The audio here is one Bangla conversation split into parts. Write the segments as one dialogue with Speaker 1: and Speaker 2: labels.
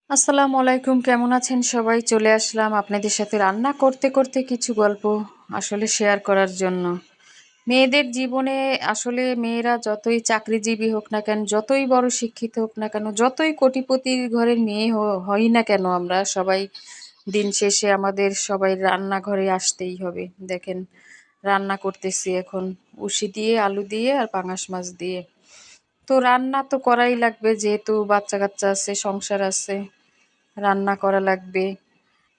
Speaker 1: আসসালামু আলাইকুম, কেমন আছেন সবাই? চলে আসলাম আপনাদের সাথে রান্না করতে করতে কিছু গল্প আসলে শেয়ার করার জন্য। মেয়েদের জীবনে আসলে মেয়েরা যতই চাকরিজীবী হোক না কেন, যতই বড় শিক্ষিত হোক না কেন, যতই কোটিপতির ঘরের মেয়ে হই না কেন, আমরা সবাই দিন শেষে আমাদের সবাই রান্নাঘরে আসতেই হবে। দেখেন, রান্না করতেছি এখন উশি দিয়ে, আলু দিয়ে আর পাঙাশ মাছ দিয়ে। তো রান্না তো করাই লাগবে, যেহেতু বাচ্চা কাচ্চা আছে, সংসার আছে, রান্না করা লাগবে।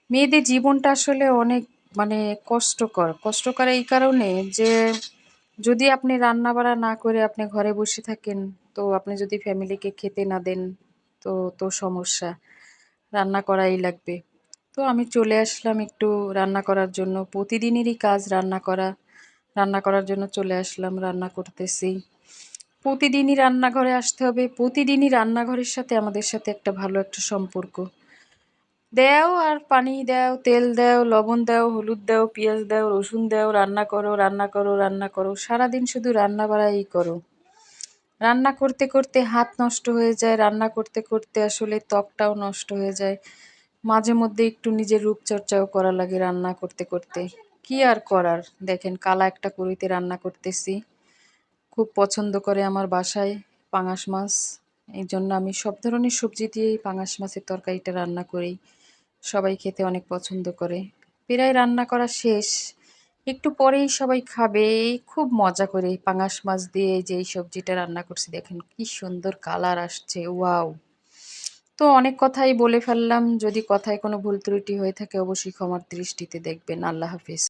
Speaker 1: মেয়েদের জীবনটা আসলে অনেক মানে কষ্টকর এই কারণে যে যদি আপনি রান্না বাড়া না করে আপনি ঘরে বসে থাকেন, তো আপনি যদি ফ্যামিলিকে খেতে না দেন, তো তো সমস্যা। রান্না করাই লাগবে। তো আমি চলে আসলাম একটু রান্না করার জন্য। প্রতিদিনেরই কাজ রান্না করা। রান্না করার জন্য চলে আসলাম, রান্না করতেছি। প্রতিদিনই রান্নাঘরে আসতে হবে, প্রতিদিনই রান্নাঘরের সাথে আমাদের সাথে একটা ভালো একটা সম্পর্ক। দেও আর পানি দেও, তেল দেও, লবণ দেও, হলুদ দেও, পেঁয়াজ দেও, রসুন দেও, রান্না করো, রান্না করো, রান্না করো। সারাদিন শুধু রান্না বাড়াই করো। রান্না করতে করতে হাত নষ্ট হয়ে যায়, রান্না করতে করতে আসলে ত্বকটাও নষ্ট হয়ে যায়। মাঝে মধ্যে একটু নিজের রূপচর্চাও করা লাগে রান্না করতে করতে। কি আর করার, দেখেন কালা একটা কড়িতে রান্না করতেছি। খুব পছন্দ করে আমার বাসায় পাঙাশ মাছ। এই জন্য আমি সব ধরনের সবজি দিয়েই পাঙাশ মাছের তরকারিটা রান্না করি। সবাই খেতে অনেক পছন্দ করে। প্রায় রান্না করা শেষ। একটু পরেই সবাই খাবে। খুব মজা করে পাঙাশ মাছ দিয়ে যে এই সবজিটা রান্না করছি, দেখেন কি সুন্দর কালার আসছে, ওয়াও! তো অনেক কথাই বলে ফেললাম। যদি কথায় কোনো ভুল ত্রুটি হয়ে থাকে অবশ্যই ক্ষমার দৃষ্টিতে দেখবেন। আল্লাহ হাফেজ।